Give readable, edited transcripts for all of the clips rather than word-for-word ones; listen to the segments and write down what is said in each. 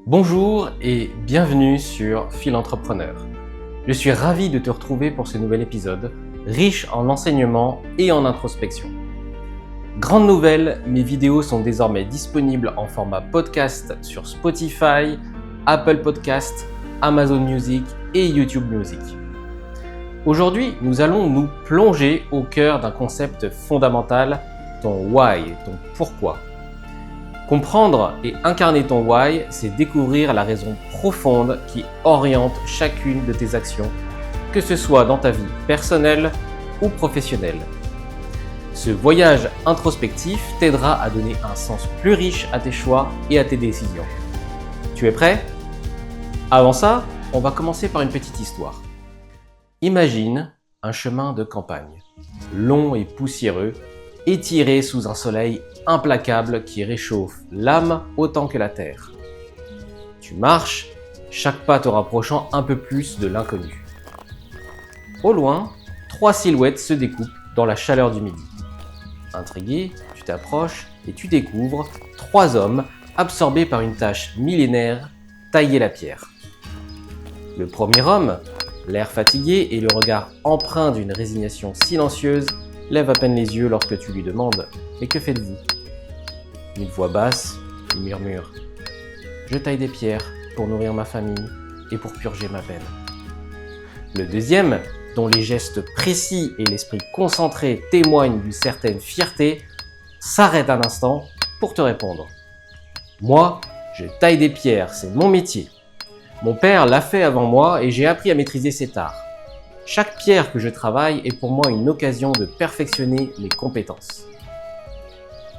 Bonjour et bienvenue sur Philantrepreneur. Je suis ravi de te retrouver pour ce nouvel épisode, riche en enseignements et en introspection. Grande nouvelle, mes vidéos sont désormais disponibles en format podcast sur Spotify, Apple Podcasts, Amazon Music et YouTube Music. Aujourd'hui, nous allons nous plonger au cœur d'un concept fondamental, ton why, ton pourquoi. Comprendre et incarner ton why, c'est découvrir la raison profonde qui oriente chacune de tes actions, que ce soit dans ta vie personnelle ou professionnelle. Ce voyage introspectif t'aidera à donner un sens plus riche à tes choix et à tes décisions. Tu es prêt ? Avant ça, on va commencer par une petite histoire. Imagine un chemin de campagne, long et poussiéreux, étiré sous un soleil implacable qui réchauffe l'âme autant que la terre. Tu marches, chaque pas te rapprochant un peu plus de l'inconnu. Au loin, 3 silhouettes se découpent dans la chaleur du midi. Intrigué, tu t'approches et tu découvres 3 hommes absorbés par une tâche millénaire, tailler la pierre. Le premier homme, l'air fatigué et le regard empreint d'une résignation silencieuse, lève à peine les yeux lorsque tu lui demandes « Mais que faites-vous » D'une voix basse, il murmure « Je taille des pierres pour nourrir ma famille et pour purger ma peine. » Le deuxième, dont les gestes précis et l'esprit concentré témoignent d'une certaine fierté, s'arrête un instant pour te répondre « Moi, je taille des pierres, c'est mon métier. Mon père l'a fait avant moi et j'ai appris à maîtriser cet art. Chaque pierre que je travaille est pour moi une occasion de perfectionner mes compétences. »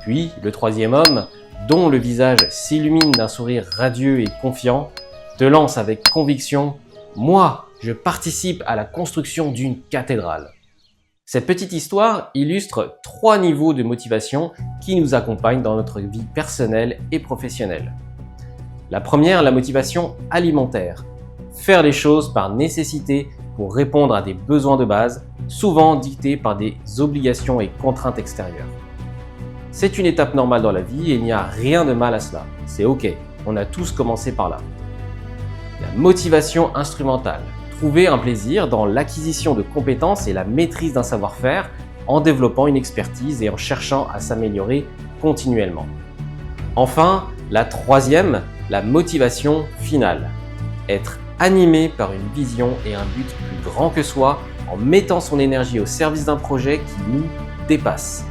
Puis, le troisième homme, dont le visage s'illumine d'un sourire radieux et confiant, te lance avec conviction « Moi, je participe à la construction d'une cathédrale. » Cette petite histoire illustre 3 niveaux de motivation qui nous accompagnent dans notre vie personnelle et professionnelle. La première, la motivation alimentaire. Faire les choses par nécessité pour répondre à des besoins de base, souvent dictés par des obligations et contraintes extérieures. C'est une étape normale dans la vie et il n'y a rien de mal à cela. C'est ok, on a tous commencé par là. La motivation instrumentale. Trouver un plaisir dans l'acquisition de compétences et la maîtrise d'un savoir-faire en développant une expertise et en cherchant à s'améliorer continuellement. Enfin, la troisième, la motivation finale. Être animé par une vision et un but plus grand que soi en mettant son énergie au service d'un projet qui nous dépasse.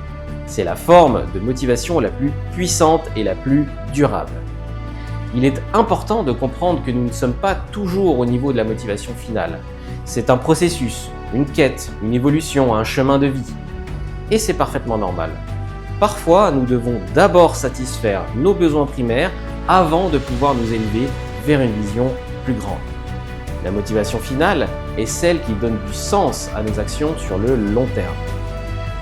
C'est la forme de motivation la plus puissante et la plus durable. Il est important de comprendre que nous ne sommes pas toujours au niveau de la motivation finale. C'est un processus, une quête, une évolution, un chemin de vie. Et c'est parfaitement normal. Parfois, nous devons d'abord satisfaire nos besoins primaires avant de pouvoir nous élever vers une vision plus grande. La motivation finale est celle qui donne du sens à nos actions sur le long terme.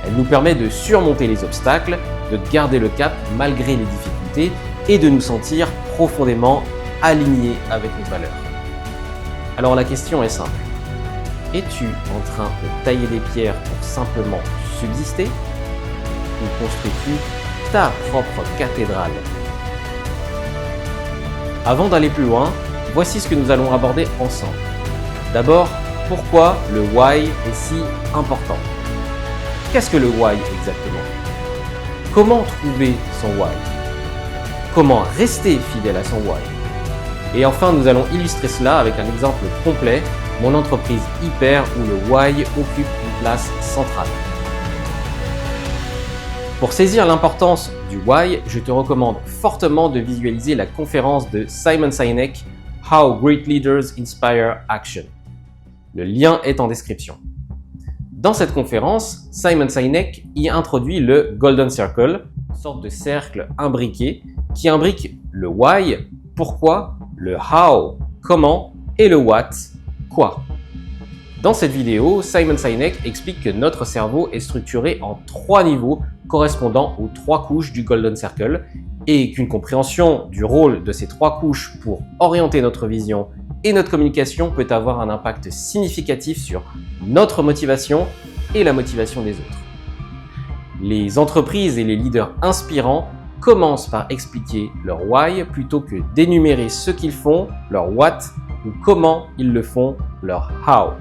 Elle nous permet de surmonter les obstacles, de garder le cap malgré les difficultés et de nous sentir profondément alignés avec nos valeurs. Alors la question est simple. Es-tu en train de tailler des pierres pour simplement subsister ou construis-tu ta propre cathédrale ? Avant d'aller plus loin, voici ce que nous allons aborder ensemble. D'abord, pourquoi le why est si important ? Qu'est-ce que le why exactement ? Comment trouver son why ? Comment rester fidèle à son why ? Et enfin, nous allons illustrer cela avec un exemple complet, mon entreprise Hyper où le why occupe une place centrale. Pour saisir l'importance du why, je te recommande fortement de visualiser la conférence de Simon Sinek « How Great Leaders Inspire Action ». Le lien est en description. Dans cette conférence, Simon Sinek y introduit le Golden Circle, une sorte de cercle imbriqué qui imbrique le why, pourquoi, le how, comment et le what, quoi. Dans cette vidéo, Simon Sinek explique que notre cerveau est structuré en 3 niveaux correspondant aux 3 couches du Golden Circle et qu'une compréhension du rôle de ces 3 couches pour orienter notre vision et notre communication peut avoir un impact significatif sur notre motivation et la motivation des autres. Les entreprises et les leaders inspirants commencent par expliquer leur why plutôt que d'énumérer ce qu'ils font, leur what, ou comment ils le font, leur how.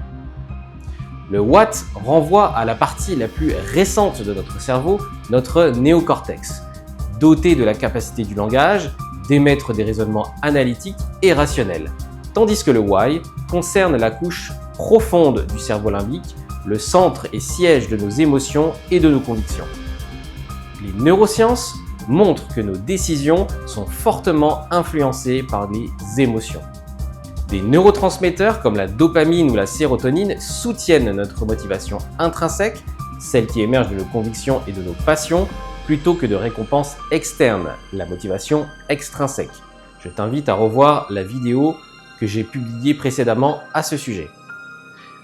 Le what renvoie à la partie la plus récente de notre cerveau, notre néocortex, doté de la capacité du langage, d'émettre des raisonnements analytiques et rationnels, tandis que le why concerne la couche profonde du cerveau limbique, le centre et siège de nos émotions et de nos convictions. Les neurosciences montrent que nos décisions sont fortement influencées par les émotions. Des neurotransmetteurs comme la dopamine ou la sérotonine soutiennent notre motivation intrinsèque, celle qui émerge de nos convictions et de nos passions, plutôt que de récompenses externes, la motivation extrinsèque. Je t'invite à revoir la vidéo que j'ai publiée précédemment à ce sujet.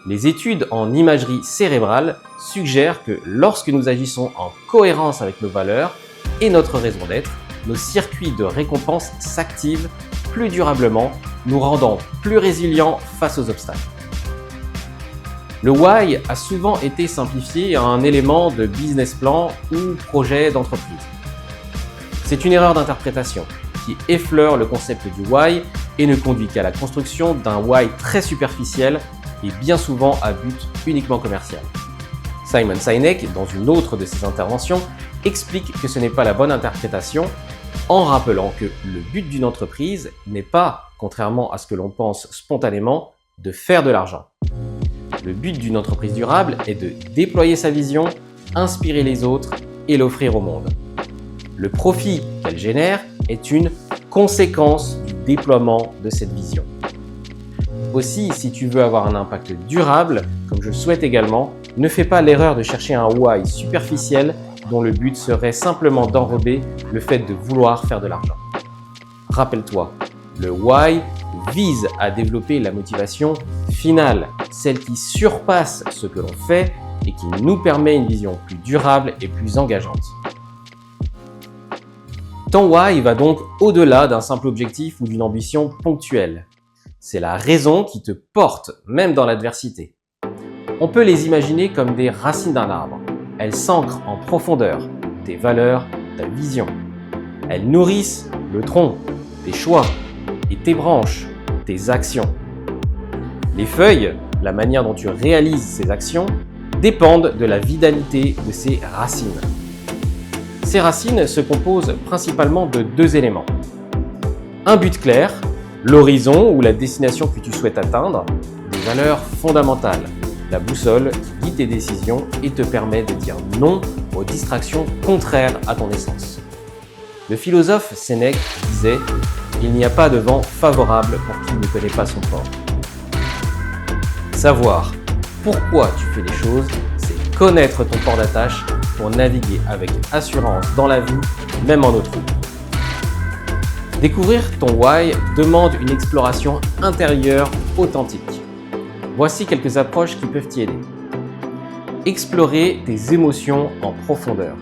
Les études en imagerie cérébrale suggèrent que lorsque nous agissons en cohérence avec nos valeurs et notre raison d'être, nos circuits de récompense s'activent plus durablement, nous rendant plus résilients face aux obstacles. Le why a souvent été simplifié à un élément de business plan ou projet d'entreprise. C'est une erreur d'interprétation qui effleure le concept du why et ne conduit qu'à la construction d'un why très superficiel et bien souvent à but uniquement commercial. Simon Sinek, dans une autre de ses interventions, explique que ce n'est pas la bonne interprétation en rappelant que le but d'une entreprise n'est pas, contrairement à ce que l'on pense spontanément, de faire de l'argent. Le but d'une entreprise durable est de déployer sa vision, inspirer les autres et l'offrir au monde. Le profit qu'elle génère est une conséquence du déploiement de cette vision. Aussi, si tu veux avoir un impact durable, comme je le souhaite également, ne fais pas l'erreur de chercher un why superficiel dont le but serait simplement d'enrober le fait de vouloir faire de l'argent. Rappelle-toi, le why vise à développer la motivation finale, celle qui surpasse ce que l'on fait et qui nous permet une vision plus durable et plus engageante. Ton why va donc au-delà d'un simple objectif ou d'une ambition ponctuelle. C'est la raison qui te porte, même dans l'adversité. On peut les imaginer comme des racines d'un arbre. Elles s'ancrent en profondeur, tes valeurs, ta vision. Elles nourrissent le tronc, tes choix, et tes branches, tes actions. Les feuilles, la manière dont tu réalises ces actions, dépendent de la vitalité de ces racines. Ces racines se composent principalement de deux éléments. Un but clair, l'horizon ou la destination que tu souhaites atteindre, des valeurs fondamentales, la boussole qui guide tes décisions et te permet de dire non aux distractions contraires à ton essence. Le philosophe Sénèque disait « Il n'y a pas de vent favorable pour qui ne connaît pas son port ». Savoir pourquoi tu fais les choses, c'est connaître ton port d'attache pour naviguer avec assurance dans la vie, même en eau trouble. Découvrir ton why demande une exploration intérieure authentique. Voici quelques approches qui peuvent t'y aider. Explorer tes émotions en profondeur.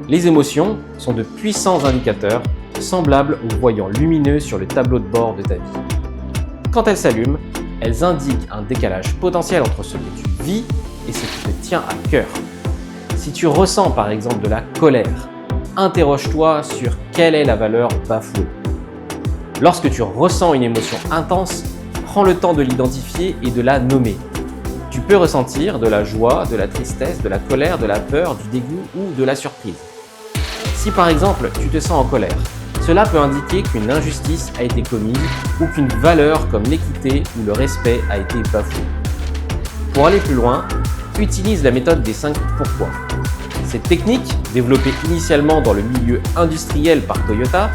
Les émotions sont de puissants indicateurs semblables aux voyants lumineux sur le tableau de bord de ta vie. Quand elles s'allument, elles indiquent un décalage potentiel entre ce que tu vis et ce qui te tient à cœur. Si tu ressens par exemple de la colère, interroge-toi sur quelle est la valeur bafouée. Lorsque tu ressens une émotion intense, prends le temps de l'identifier et de la nommer. Tu peux ressentir de la joie, de la tristesse, de la colère, de la peur, du dégoût ou de la surprise. Si par exemple tu te sens en colère, cela peut indiquer qu'une injustice a été commise ou qu'une valeur comme l'équité ou le respect a été bafouée. Pour aller plus loin, utilise la méthode des 5 pourquoi. Cette technique, développée initialement dans le milieu industriel par Toyota,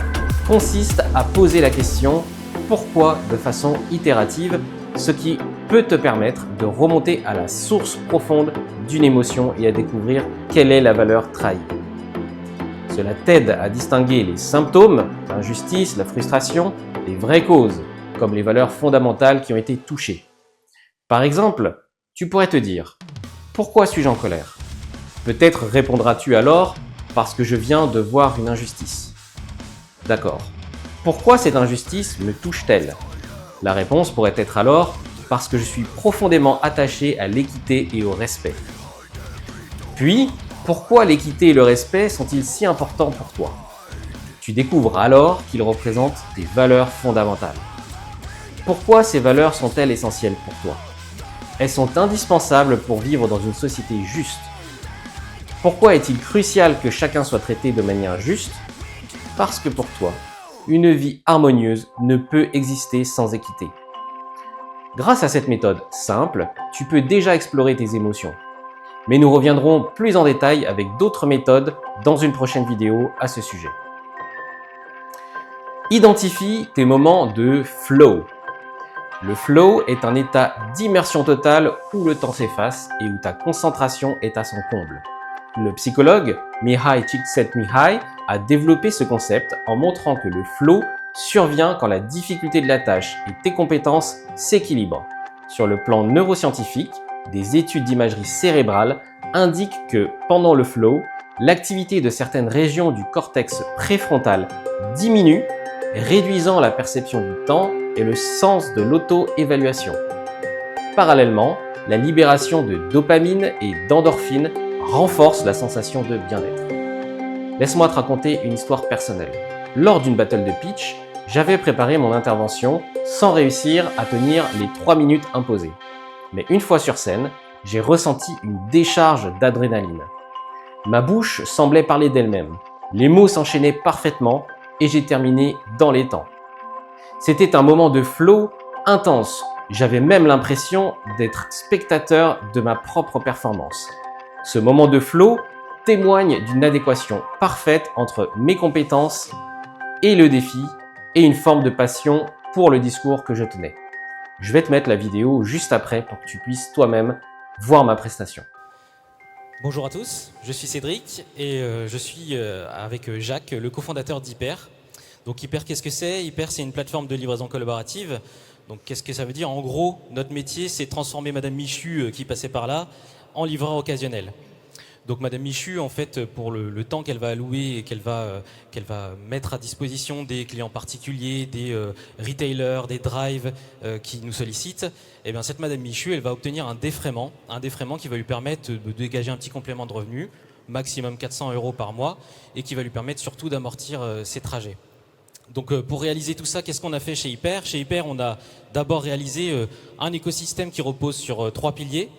consiste à poser la question « pourquoi » de façon itérative, ce qui peut te permettre de remonter à la source profonde d'une émotion et à découvrir quelle est la valeur trahie. Cela t'aide à distinguer les symptômes, l'injustice, la frustration, des vraies causes, comme les valeurs fondamentales qui ont été touchées. Par exemple, tu pourrais te dire « pourquoi suis-je en colère ?» Peut-être répondras-tu alors « parce que je viens de voir une injustice ». D'accord. Pourquoi cette injustice me touche-t-elle? La réponse pourrait être alors « parce que je suis profondément attaché à l'équité et au respect ». Puis, pourquoi l'équité et le respect sont-ils si importants pour toi? Tu découvres alors qu'ils représentent tes valeurs fondamentales. Pourquoi ces valeurs sont-elles essentielles pour toi? Elles sont indispensables pour vivre dans une société juste. Pourquoi est-il crucial que chacun soit traité de manière juste? Parce que pour toi, une vie harmonieuse ne peut exister sans équité. Grâce à cette méthode simple, tu peux déjà explorer tes émotions. Mais nous reviendrons plus en détail avec d'autres méthodes dans une prochaine vidéo à ce sujet. Identifie tes moments de flow. Le flow est un état d'immersion totale où le temps s'efface et où ta concentration est à son comble. Le psychologue Mihai Csikszentmihalyi a développé ce concept en montrant que le flow survient quand la difficulté de la tâche et tes compétences s'équilibrent. Sur le plan neuroscientifique, des études d'imagerie cérébrale indiquent que pendant le flow, l'activité de certaines régions du cortex préfrontal diminue, réduisant la perception du temps et le sens de l'auto-évaluation. Parallèlement, la libération de dopamine et d'endorphine renforce la sensation de bien-être. Laisse-moi te raconter une histoire personnelle. Lors d'une battle de pitch, j'avais préparé mon intervention sans réussir à tenir les 3 minutes imposées. Mais une fois sur scène, j'ai ressenti une décharge d'adrénaline. Ma bouche semblait parler d'elle-même. Les mots s'enchaînaient parfaitement et j'ai terminé dans les temps. C'était un moment de flow intense. J'avais même l'impression d'être spectateur de ma propre performance. Ce moment de flow témoigne d'une adéquation parfaite entre mes compétences et le défi et une forme de passion pour le discours que je tenais. Je vais te mettre la vidéo juste après pour que tu puisses toi-même voir ma prestation. Bonjour à tous, je suis Cédric et je suis avec Jacques, le cofondateur d'Hyper. Donc Hyper, qu'est-ce que c'est? Hyper, c'est une plateforme de livraison collaborative. Donc qu'est-ce que ça veut dire? En gros, notre métier, c'est transformer Madame Michu qui passait par là en livreur occasionnel. Donc Madame Michu, en fait, pour le temps qu'elle va allouer et qu'elle va mettre à disposition des clients particuliers, des retailers, des drives qui nous sollicitent, eh bien cette Madame Michu, elle va obtenir un défraiement qui va lui permettre de dégager un petit complément de revenu, maximum 400 € par mois, et qui va lui permettre surtout d'amortir ses trajets. Donc pour réaliser tout ça, qu'est-ce qu'on a fait chez Hyper? Chez Hyper, on a d'abord réalisé un écosystème qui repose sur 3 piliers.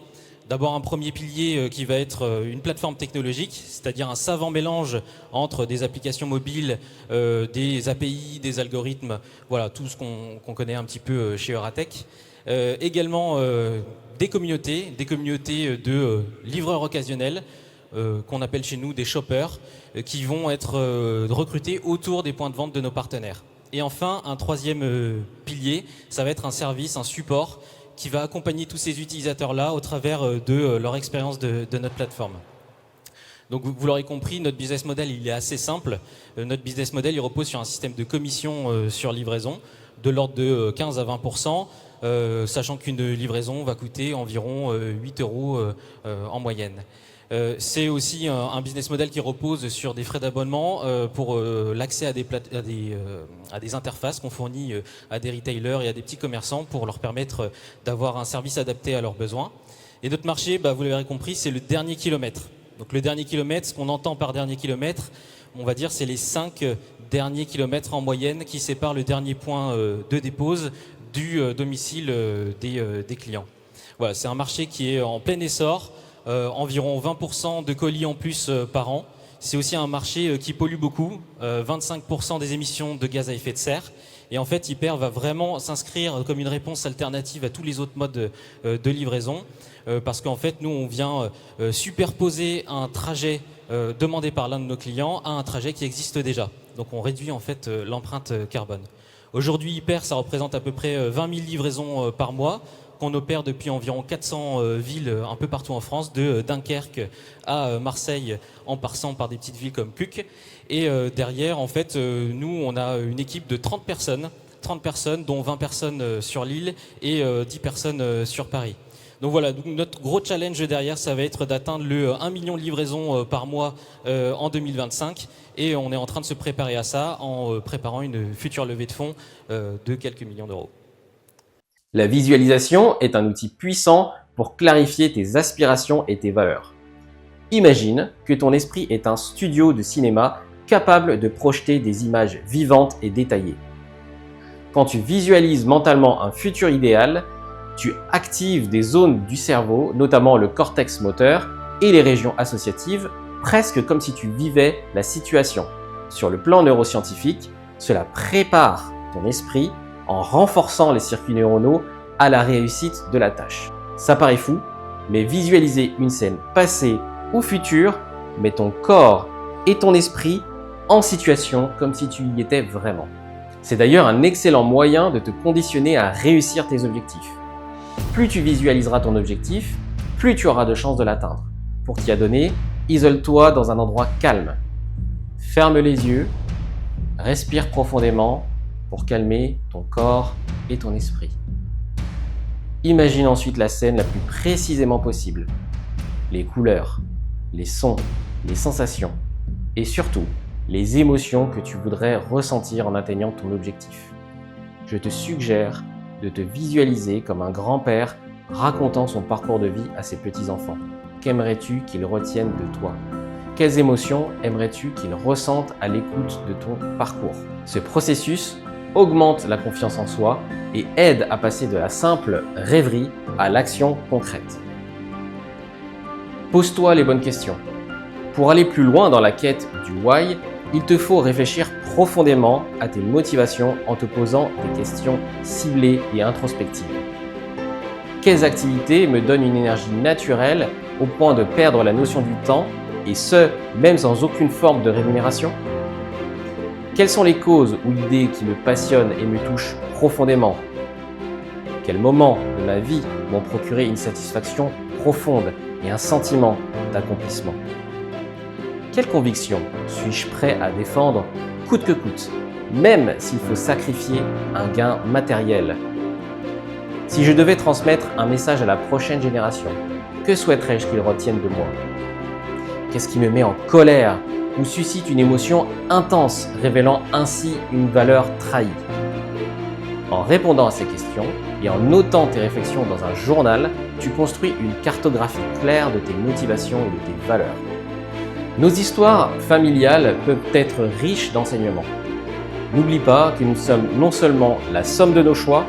D'abord un premier pilier qui va être une plateforme technologique, c'est-à-dire un savant mélange entre des applications mobiles, des API, des algorithmes, voilà, tout ce qu'on connaît un petit peu chez Euratech. Également des communautés de livreurs occasionnels, qu'on appelle chez nous des shoppers, qui vont être recrutés autour des points de vente de nos partenaires. Et enfin, un troisième pilier, ça va être un service, un support, qui va accompagner tous ces utilisateurs-là au travers de leur expérience de notre plateforme. Donc vous l'aurez compris, notre business model il est assez simple. Notre business model il repose sur un système de commission sur livraison de l'ordre de 15 à 20%, sachant qu'une livraison va coûter environ 8 € en moyenne. C'est aussi un business model qui repose sur des frais d'abonnement pour l'accès à des interfaces qu'on fournit à des retailers et à des petits commerçants pour leur permettre d'avoir un service adapté à leurs besoins. Et notre marché, vous l'avez compris, c'est le dernier kilomètre. Donc le dernier kilomètre, ce qu'on entend par dernier kilomètre, on va dire c'est les 5 derniers kilomètres en moyenne qui séparent le dernier point de dépose du domicile des clients. Voilà, c'est un marché qui est en plein essor. Environ 20% de colis en plus par an. C'est aussi un marché qui pollue beaucoup, 25% des émissions de gaz à effet de serre. Et en fait, Hyper va vraiment s'inscrire comme une réponse alternative à tous les autres modes de livraison. Parce qu'en fait, nous, on vient superposer un trajet demandé par l'un de nos clients à un trajet qui existe déjà. Donc on réduit en fait l'empreinte carbone. Aujourd'hui, Hyper, ça représente à peu près 20 000 livraisons par mois, qu'on opère depuis environ 400 villes un peu partout en France, de Dunkerque à Marseille, en passant par des petites villes comme Cuc. Et derrière, en fait, nous, on a une équipe de 30 personnes, dont 20 personnes sur l'île et 10 personnes sur Paris. Donc voilà, notre gros challenge derrière, ça va être d'atteindre le 1 million de livraisons par mois en 2025. Et on est en train de se préparer à ça en préparant une future levée de fonds de quelques millions d'euros. La visualisation est un outil puissant pour clarifier tes aspirations et tes valeurs. Imagine que ton esprit est un studio de cinéma capable de projeter des images vivantes et détaillées. Quand tu visualises mentalement un futur idéal, tu actives des zones du cerveau, notamment le cortex moteur et les régions associatives, presque comme si tu vivais la situation. Sur le plan neuroscientifique, cela prépare ton esprit en renforçant les circuits neuronaux à la réussite de la tâche. Ça paraît fou, mais visualiser une scène passée ou future met ton corps et ton esprit en situation comme si tu y étais vraiment. C'est d'ailleurs un excellent moyen de te conditionner à réussir tes objectifs. Plus tu visualiseras ton objectif, plus tu auras de chances de l'atteindre. Pour t'y adonner, isole-toi dans un endroit calme. Ferme les yeux, respire profondément pour calmer ton corps et ton esprit. Imagine ensuite la scène la plus précisément possible. Les couleurs, les sons, les sensations et surtout les émotions que tu voudrais ressentir en atteignant ton objectif. Je te suggère de te visualiser comme un grand-père racontant son parcours de vie à ses petits-enfants. Qu'aimerais-tu qu'ils retiennent de toi ? Quelles émotions aimerais-tu qu'ils ressentent à l'écoute de ton parcours ? Ce processus augmente la confiance en soi et aide à passer de la simple rêverie à l'action concrète. Pose-toi les bonnes questions. Pour aller plus loin dans la quête du why, il te faut réfléchir profondément à tes motivations en te posant des questions ciblées et introspectives. Quelles activités me donnent une énergie naturelle au point de perdre la notion du temps, et ce, même sans aucune forme de rémunération ? Quelles sont les causes ou idées qui me passionnent et me touchent profondément ? Quels moments de ma vie m'ont procuré une satisfaction profonde et un sentiment d'accomplissement ? Quelles convictions suis-je prêt à défendre coûte que coûte, même s'il faut sacrifier un gain matériel ? Si je devais transmettre un message à la prochaine génération, que souhaiterais-je qu'ils retiennent de moi ? Qu'est-ce qui me met en colère ou suscite une émotion intense, révélant ainsi une valeur trahie ? En répondant à ces questions et en notant tes réflexions dans un journal, tu construis une cartographie claire de tes motivations et de tes valeurs. Nos histoires familiales peuvent être riches d'enseignements. N'oublie pas que nous sommes non seulement la somme de nos choix,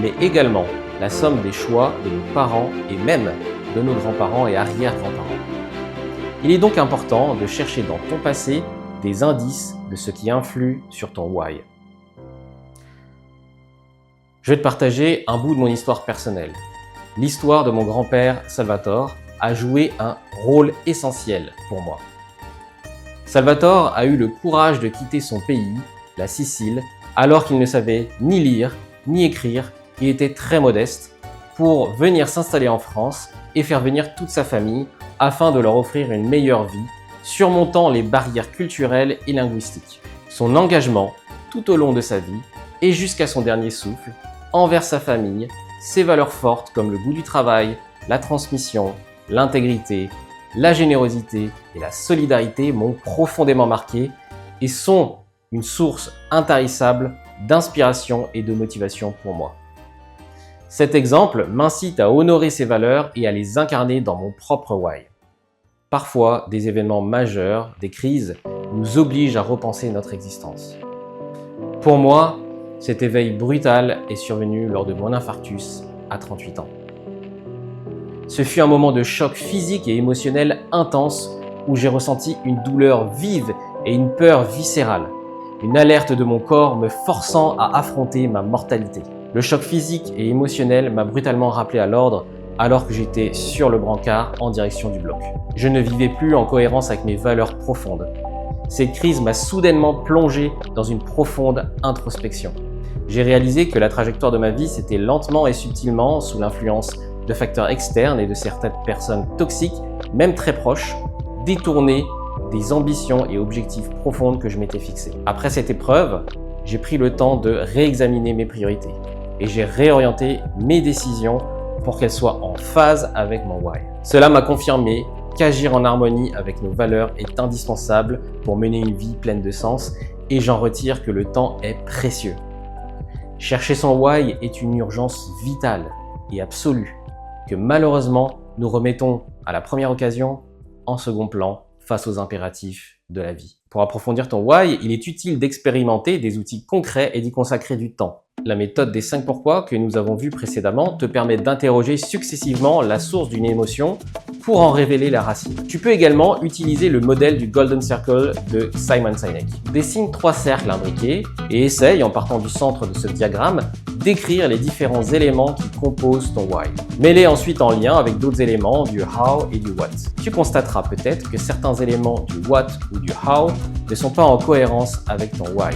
mais également la somme des choix de nos parents et même de nos grands-parents et arrière-grands-parents. Il est donc important de chercher dans ton passé des indices de ce qui influe sur ton why. Je vais te partager un bout de mon histoire personnelle. L'histoire de mon grand-père Salvatore a joué un rôle essentiel pour moi. Salvatore a eu le courage de quitter son pays, la Sicile, alors qu'il ne savait ni lire ni écrire et était très modeste, pour venir s'installer en France et faire venir toute sa famille afin de leur offrir une meilleure vie, surmontant les barrières culturelles et linguistiques. Son engagement tout au long de sa vie et jusqu'à son dernier souffle envers sa famille, ses valeurs fortes comme le goût du travail, la transmission, l'intégrité, la générosité et la solidarité m'ont profondément marqué et sont une source intarissable d'inspiration et de motivation pour moi. Cet exemple m'incite à honorer ces valeurs et à les incarner dans mon propre why. Parfois, des événements majeurs, des crises, nous obligent à repenser notre existence. Pour moi, cet éveil brutal est survenu lors de mon infarctus à 38 ans. Ce fut un moment de choc physique et émotionnel intense où j'ai ressenti une douleur vive et une peur viscérale, une alerte de mon corps me forçant à affronter ma mortalité. Le choc physique et émotionnel m'a brutalement rappelé à l'ordre alors que j'étais sur le brancard en direction du bloc. Je ne vivais plus en cohérence avec mes valeurs profondes. Cette crise m'a soudainement plongé dans une profonde introspection. J'ai réalisé que la trajectoire de ma vie s'était lentement et subtilement, sous l'influence de facteurs externes et de certaines personnes toxiques, même très proches, détournée des ambitions et objectifs profonds que je m'étais fixés. Après cette épreuve, j'ai pris le temps de réexaminer mes priorités et j'ai réorienté mes décisions pour qu'elles soient en phase avec mon why. Cela m'a confirmé qu'agir en harmonie avec nos valeurs est indispensable pour mener une vie pleine de sens et j'en retire que le temps est précieux. Chercher son why est une urgence vitale et absolue que malheureusement nous remettons à la première occasion en second plan face aux impératifs de la vie. Pour approfondir ton why, il est utile d'expérimenter des outils concrets et d'y consacrer du temps. La méthode des 5 pourquoi que nous avons vue précédemment te permet d'interroger successivement la source d'une émotion pour en révéler la racine. Tu peux également utiliser le modèle du Golden Circle de Simon Sinek. Dessine 3 cercles imbriqués et essaye, en partant du centre de ce diagramme, d'écrire les différents éléments qui composent ton why. Mets-les ensuite en lien avec d'autres éléments du how et du what. Tu constateras peut-être que certains éléments du what ou du how ne sont pas en cohérence avec ton why.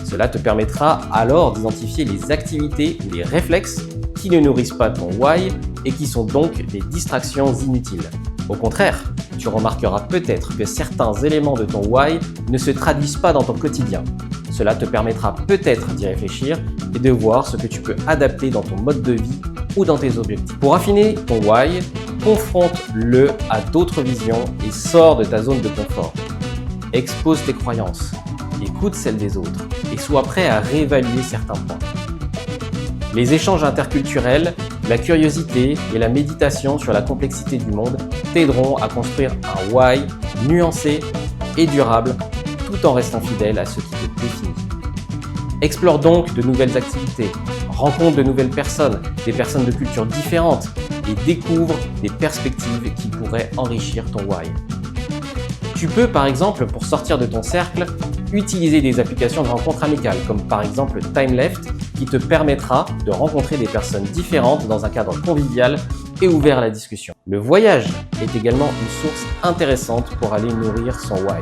Cela te permettra alors d'identifier les activités ou les réflexes qui ne nourrissent pas ton why et qui sont donc des distractions inutiles. Au contraire, tu remarqueras peut-être que certains éléments de ton why ne se traduisent pas dans ton quotidien. Cela te permettra peut-être d'y réfléchir et de voir ce que tu peux adapter dans ton mode de vie ou dans tes objectifs. Pour affiner ton why, confronte-le à d'autres visions et sors de ta zone de confort. Expose tes croyances, écoute celles des autres et sois prêt à réévaluer certains points. Les échanges interculturels, la curiosité et la méditation sur la complexité du monde t'aideront à construire un why nuancé et durable tout en restant fidèle à ce qui te définit. Explore donc de nouvelles activités, rencontre de nouvelles personnes, des personnes de cultures différentes et découvre des perspectives qui pourraient enrichir ton why. Tu peux par exemple, pour sortir de ton cercle, utiliser des applications de rencontres amicales comme par exemple TimeLeft qui te permettra de rencontrer des personnes différentes dans un cadre convivial et ouvert à la discussion. Le voyage est également une source intéressante pour aller nourrir son why.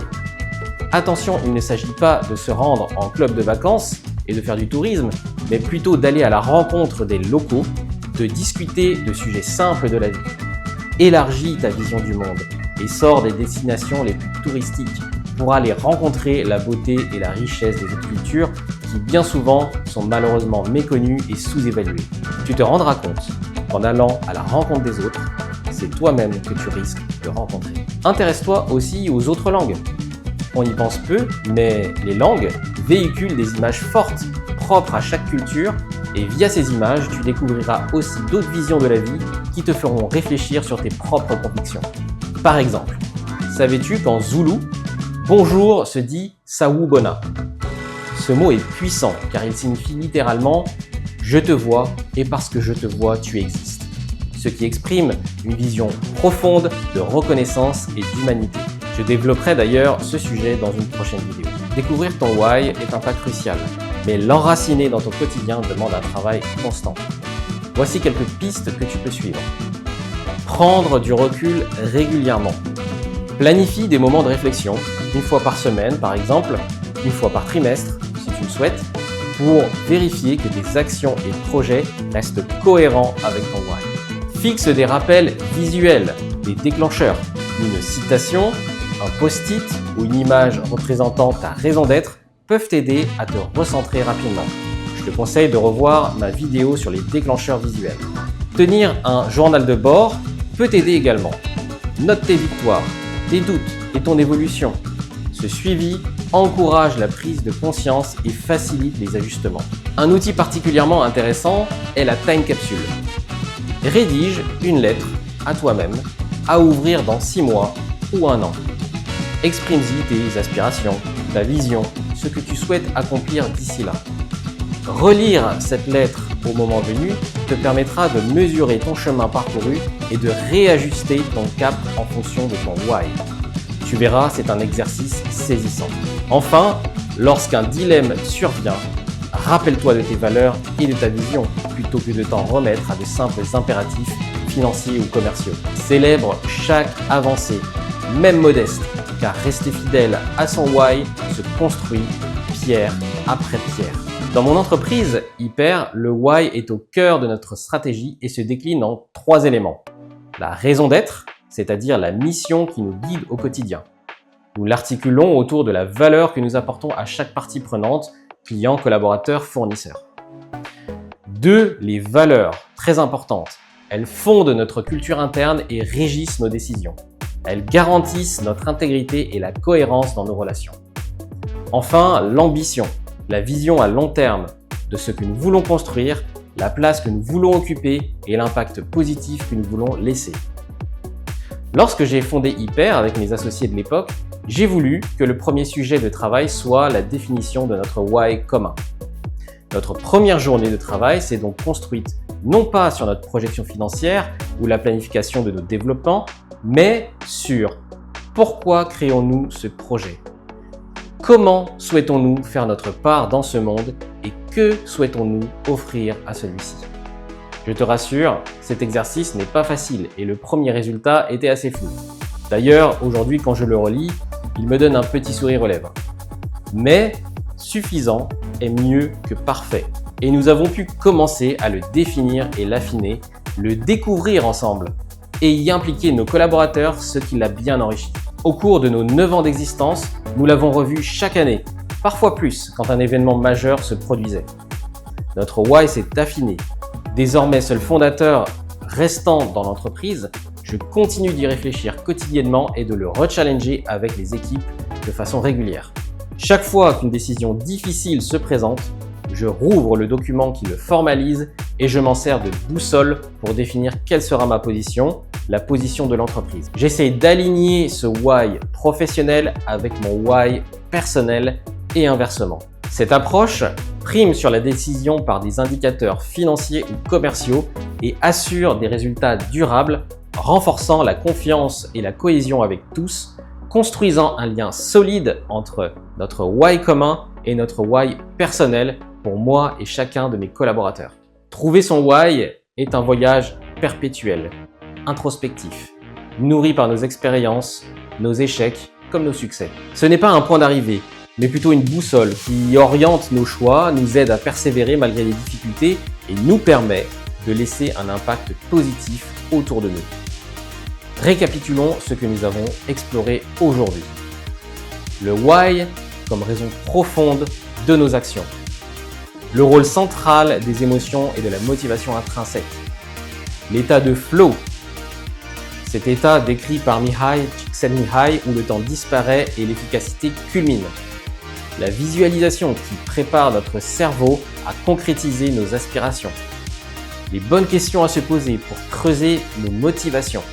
Attention, il ne s'agit pas de se rendre en club de vacances et de faire du tourisme, mais plutôt d'aller à la rencontre des locaux, de discuter de sujets simples de la vie. Élargis ta vision du monde et sors des destinations les plus touristiques pour aller rencontrer la beauté et la richesse des autres cultures qui bien souvent sont malheureusement méconnues et sous-évaluées. Tu te rendras compte qu'en allant à la rencontre des autres, c'est toi-même que tu risques de rencontrer. Intéresse-toi aussi aux autres langues. On y pense peu, mais les langues véhiculent des images fortes, propres à chaque culture, et via ces images, tu découvriras aussi d'autres visions de la vie qui te feront réfléchir sur tes propres convictions. Par exemple, savais-tu qu'en zoulou, bonjour se dit Sawubona. Ce mot est puissant car il signifie littéralement « je te vois et parce que je te vois, tu existes », ce qui exprime une vision profonde de reconnaissance et d'humanité. Je développerai d'ailleurs ce sujet dans une prochaine vidéo. Découvrir ton why est un pas crucial, mais l'enraciner dans ton quotidien demande un travail constant. Voici quelques pistes que tu peux suivre. Prendre du recul régulièrement. Planifie des moments de réflexion, une fois par semaine par exemple, une fois par trimestre si tu le souhaites, pour vérifier que tes actions et projets restent cohérents avec ton why. Fixe des rappels visuels, des déclencheurs, une citation, un post-it ou une image représentant ta raison d'être peuvent t'aider à te recentrer rapidement. Je te conseille de revoir ma vidéo sur les déclencheurs visuels. Tenir un journal de bord peut t'aider également. Note tes victoires, tes doutes et ton évolution. Ce suivi encourage la prise de conscience et facilite les ajustements. Un outil particulièrement intéressant est la Time Capsule. Rédige une lettre à toi-même à ouvrir dans 6 mois ou 1 an. Exprime-y tes aspirations, ta vision, ce que tu souhaites accomplir d'ici là. Relire cette lettre au moment venu te permettra de mesurer ton chemin parcouru et de réajuster ton cap en fonction de ton why. Tu verras, c'est un exercice saisissant. Enfin, lorsqu'un dilemme survient, rappelle-toi de tes valeurs et de ta vision plutôt que de t'en remettre à de simples impératifs financiers ou commerciaux. Célèbre chaque avancée, même modeste, car rester fidèle à son why se construit pierre après pierre. Dans mon entreprise, Hyper, le why est au cœur de notre stratégie et se décline en 3 éléments. La raison d'être, c'est-à-dire la mission qui nous guide au quotidien. Nous l'articulons autour de la valeur que nous apportons à chaque partie prenante, client, collaborateur, fournisseur. 2. Les valeurs, très importantes. Elles fondent notre culture interne et régissent nos décisions. Elles garantissent notre intégrité et la cohérence dans nos relations. Enfin, l'ambition, la vision à long terme de ce que nous voulons construire, la place que nous voulons occuper et l'impact positif que nous voulons laisser. Lorsque j'ai fondé Hyper avec mes associés de l'époque, j'ai voulu que le premier sujet de travail soit la définition de notre why commun. Notre première journée de travail s'est donc construite non pas sur notre projection financière ou la planification de nos développements, mais sur pourquoi créons-nous ce projet? Comment souhaitons-nous faire notre part dans ce monde et que souhaitons-nous offrir à celui-ci? Je te rassure, cet exercice n'est pas facile et le premier résultat était assez flou. D'ailleurs, aujourd'hui quand je le relis, il me donne un petit sourire aux lèvres. Mais suffisant est mieux que parfait. Et nous avons pu commencer à le définir et l'affiner, le découvrir ensemble et y impliquer nos collaborateurs, ce qui l'a bien enrichi. Au cours de nos 9 ans d'existence, nous l'avons revu chaque année, parfois plus quand un événement majeur se produisait. Notre why s'est affiné. Désormais seul fondateur restant dans l'entreprise, je continue d'y réfléchir quotidiennement et de le rechallenger avec les équipes de façon régulière. Chaque fois qu'une décision difficile se présente, je rouvre le document qui le formalise et je m'en sers de boussole pour définir quelle sera ma position, la position de l'entreprise. J'essaie d'aligner ce why professionnel avec mon why personnel et inversement. Cette approche prime sur la décision par des indicateurs financiers ou commerciaux et assure des résultats durables, renforçant la confiance et la cohésion avec tous, construisant un lien solide entre notre why commun et notre why personnel pour moi et chacun de mes collaborateurs. Trouver son why est un voyage perpétuel, introspectif, nourri par nos expériences, nos échecs comme nos succès. Ce n'est pas un point d'arrivée, mais plutôt une boussole qui oriente nos choix, nous aide à persévérer malgré les difficultés et nous permet de laisser un impact positif autour de nous. Récapitulons ce que nous avons exploré aujourd'hui. Le why comme raison profonde de nos actions. Le rôle central des émotions et de la motivation intrinsèque. L'état de flow. Cet état décrit par Mihaly Csikszentmihalyi où le temps disparaît et l'efficacité culmine. La visualisation qui prépare notre cerveau à concrétiser nos aspirations. Les bonnes questions à se poser pour creuser nos motivations.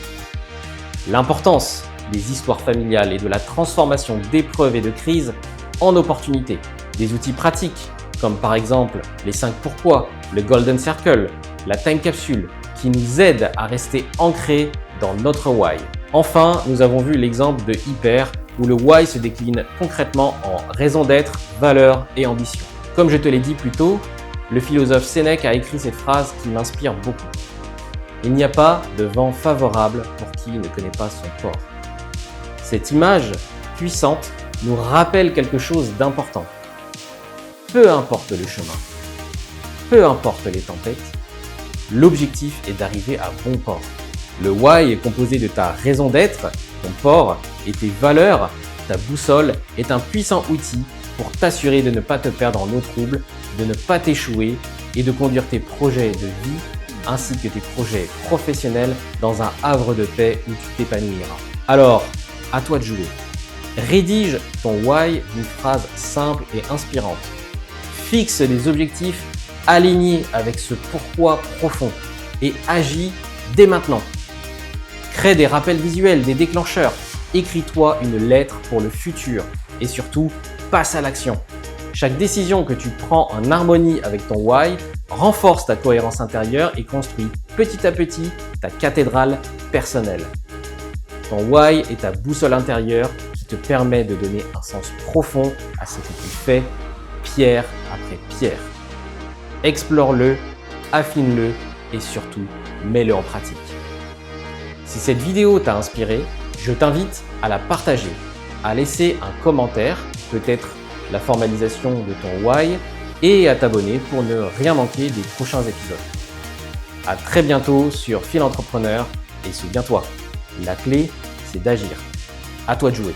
L'importance des histoires familiales et de la transformation d'épreuves et de crises en opportunités. Des outils pratiques comme par exemple les 5 pourquoi, le Golden Circle, la Time Capsule qui nous aident à rester ancrés dans notre why. Enfin, nous avons vu l'exemple de Hyper où le why se décline concrètement en raison d'être, valeur et ambition. Comme je te l'ai dit plus tôt, le philosophe Sénèque a écrit cette phrase qui m'inspire beaucoup. Il n'y a pas de vent favorable pour qui ne connaît pas son port. Cette image puissante nous rappelle quelque chose d'important. Peu importe le chemin, peu importe les tempêtes, l'objectif est d'arriver à bon port. Le why est composé de ta raison d'être, ton port et tes valeurs. Ta boussole est un puissant outil pour t'assurer de ne pas te perdre en eau trouble, de ne pas t'échouer et de conduire tes projets de vie ainsi que tes projets professionnels dans un havre de paix où tu t'épanouiras. Alors, à toi de jouer. Rédige ton why d'une phrase simple et inspirante. Fixe des objectifs alignés avec ce pourquoi profond et agis dès maintenant. Crée des rappels visuels, des déclencheurs. Écris-toi une lettre pour le futur et surtout, passe à l'action. Chaque décision que tu prends en harmonie avec ton why renforce ta cohérence intérieure et construit petit à petit ta cathédrale personnelle. Ton why est ta boussole intérieure qui te permet de donner un sens profond à ce que tu fais, pierre après pierre. Explore-le, affine-le et surtout, mets-le en pratique. Si cette vidéo t'a inspiré, je t'invite à la partager, à laisser un commentaire, peut-être la formalisation de ton why et à t'abonner pour ne rien manquer des prochains épisodes. À très bientôt sur Philentrepreneur et souviens-toi, la clé c'est d'agir. À toi de jouer.